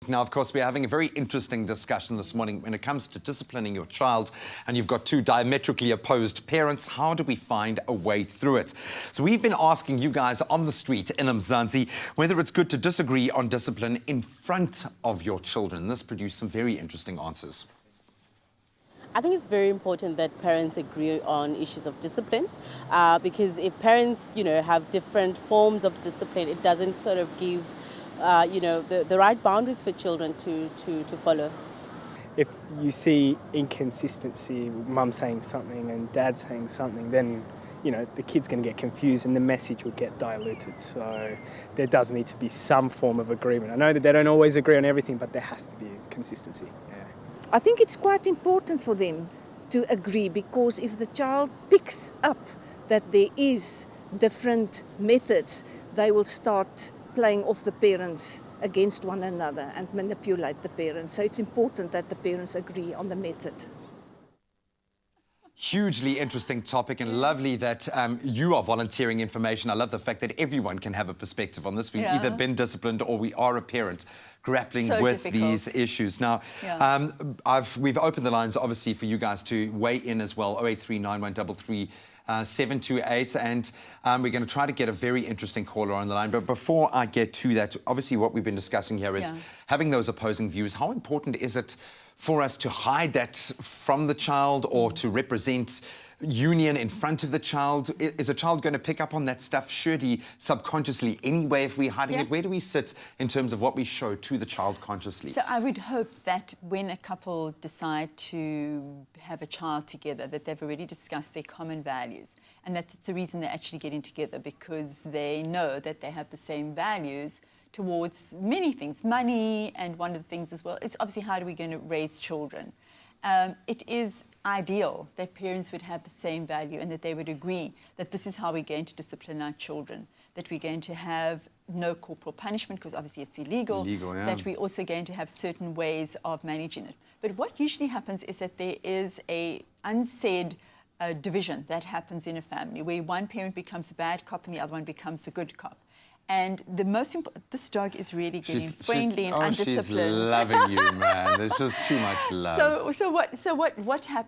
Now, of course, we're having a very interesting discussion this morning when it comes to disciplining your child, and you've got two diametrically opposed parents. How do we find a way through it? So we've been asking you guys on the street in Mzansi whether it's good to disagree on discipline in front of your children. This produced some very interesting answers. I think it's very important that parents agree on issues of discipline because if parents, have different forms of discipline, it doesn't sort of give, the right boundaries for children to follow. If you see inconsistency, mum saying something and dad saying something, then the kid's going to get confused and the message will get diluted. So there does need to be some form of agreement. I know that they don't always agree on everything, but there has to be consistency. Yeah. I think it's quite important for them to agree, because if the child picks up that there is different methods, they will start playing off the parents against one another and manipulate the parents. So it's important that the parents agree on the method. Hugely interesting topic, and lovely that you are volunteering information. I love the fact that everyone can have a perspective on this. We've either been disciplined or we are a parent grappling with these issues. Now, we've opened the lines, obviously, for you guys to weigh in as well, 0839 728, and we're going to try to get a very interesting caller on the line. But before I get to that, obviously what we've been discussing here is having those opposing views. How important is it for us to hide that from the child or to represent union in front of the child? Is a child going to pick up on that stuff, surely subconsciously anyway, if we're hiding it? Where do we sit in terms of what we show to the child consciously? So I would hope that when a couple decide to have a child together, that they've already discussed their common values, and that's the reason they're actually getting together, because they know that they have the same values towards many things, money, and one of the things as well is obviously how are we going to raise children. It is ideal that parents would have the same value and that they would agree that this is how we're going to discipline our children, that we're going to have no corporal punishment because obviously it's illegal, that we're also going to have certain ways of managing it. But what usually happens is that there is a unsaid division that happens in a family where one parent becomes a bad cop and the other one becomes the good cop. And the most important, this dog is really getting friendly and undisciplined. She's loving you, man. There's just too much love.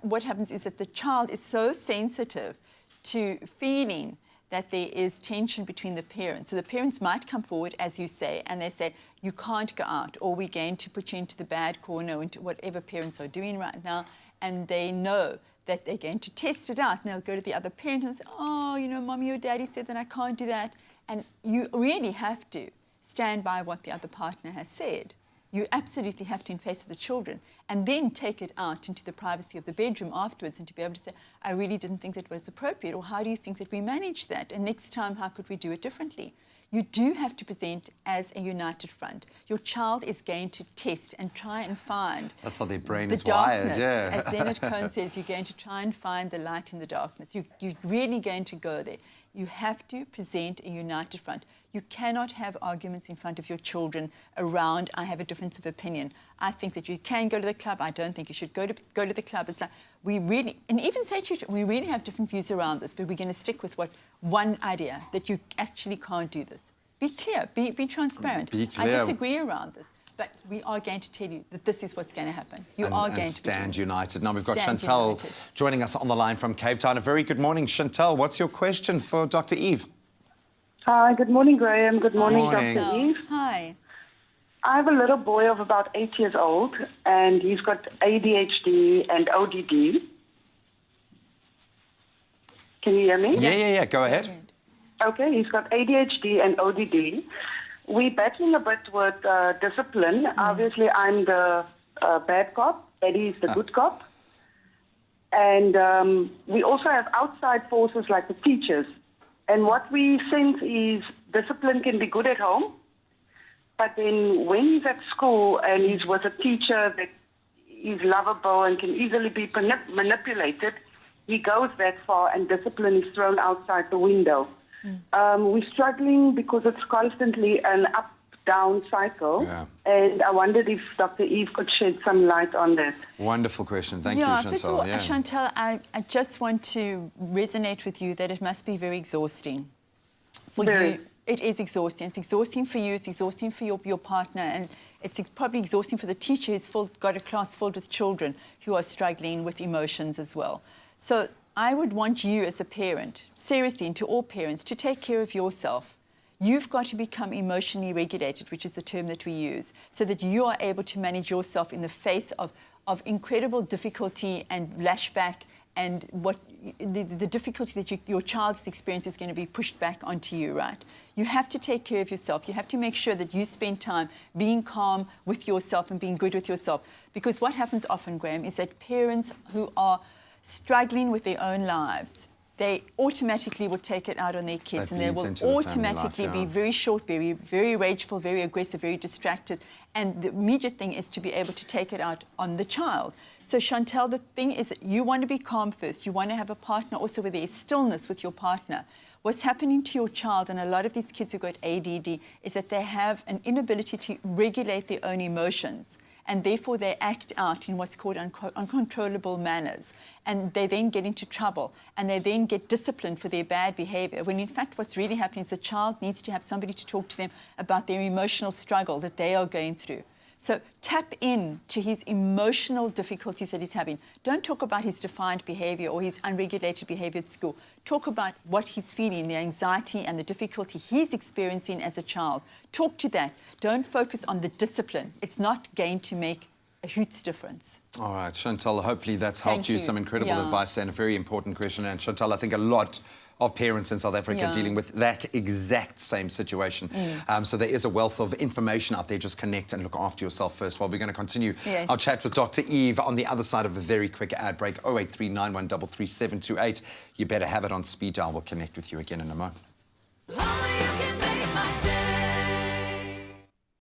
What happens is that the child is so sensitive to feeling that there is tension between the parents. So the parents might come forward, as you say, and they say, you can't go out, or we're going to put you into the bad corner, into whatever parents are doing right now, and they know that they're going to test it out, and they'll go to the other parent and say, oh, mommy or daddy said that I can't do that. And you really have to stand by what the other partner has said. You absolutely have to face the children and then take it out into the privacy of the bedroom afterwards and to be able to say, I really didn't think that was appropriate, or how do you think that we manage that? And next time, how could we do it differently? You do have to present as a united front. Your child is going to test and try and find that's how their brain is wired, As Leonard Cohen says, you're going to try and find the light in the darkness. You're really going to go there. You have to present a united front. You cannot have arguments in front of your children around, I have a difference of opinion. I think that you can go to the club. I don't think you should go to the club. It's like, and even say to you, we really have different views around this, but we're going to stick with one idea, that you actually can't do this. Be clear, be transparent. Be clear. I disagree around this, but we are going to tell you that this is what's going to happen. You are going to stand united. Now we've got Chantal joining us on the line from Cape Town. A very good morning, Chantal. What's your question for Dr. Eve? Hi, good morning, Graham. Good morning, Dr. Eve. Hi. I have a little boy of about 8 years old, and he's got ADHD and ODD. Can you hear me? Yeah. Go ahead. Okay, he's got ADHD and ODD. We're battling a bit with discipline. Obviously, I'm the bad cop. Eddie's the good cop. And we also have outside forces like the teachers. And what we sense is discipline can be good at home, but then when he's at school and he's with a teacher that is lovable and can easily be manipulated, he goes that far and discipline is thrown outside the window. We're struggling because it's constantly an up-down cycle, and I wondered if Dr. Eve could shed some light on that. Wonderful question. Thank you, Chantal. First of all, Chantal, I just want to resonate with you that it must be very exhausting for you. It is exhausting. It's exhausting for you. It's exhausting for your partner. And It's probably exhausting for the teacher who's got a class filled with children who are struggling with emotions as well. So I would want you as a parent, seriously, and to all parents, to take care of yourself. You've got to become emotionally regulated, which is the term that we use, so that you are able to manage yourself in the face of incredible difficulty and lashback, and what the difficulty that your child's experience is going to be pushed back onto you, right? You have to take care of yourself. You have to make sure that you spend time being calm with yourself and being good with yourself. Because what happens often, Graham, is that parents who are struggling with their own lives, they automatically will take it out on their kids, and they will automatically be very short, very rageful, very aggressive, very distracted. And the immediate thing is to be able to take it out on the child. So Chantal, the thing is that you want to be calm first. You want to have a partner also where there is stillness with your partner. What's happening to your child, and a lot of these kids who've got ADD, is that they have an inability to regulate their own emotions. And therefore they act out in what's called uncontrollable manners. And they then get into trouble, and they then get disciplined for their bad behavior, when in fact what's really happening is the child needs to have somebody to talk to them about their emotional struggle that they are going through. So tap in to his emotional difficulties that he's having. Don't talk about his defiant behavior or his unregulated behavior at school. Talk about what he's feeling, the anxiety and the difficulty he's experiencing as a child. Talk to that. Don't focus on the discipline. It's not going to make a huge difference. All right, Chantal, hopefully that's helped you. Some incredible advice and a very important question. And Chantal, I think a lot of parents in South Africa dealing with that exact same situation. So there is a wealth of information out there. Just connect and look after yourself first. Well, we're going to continue our chat with Dr. Eve on the other side of a very quick ad break. 0839133728. You better have it on speed dial. We'll connect with you again in a moment.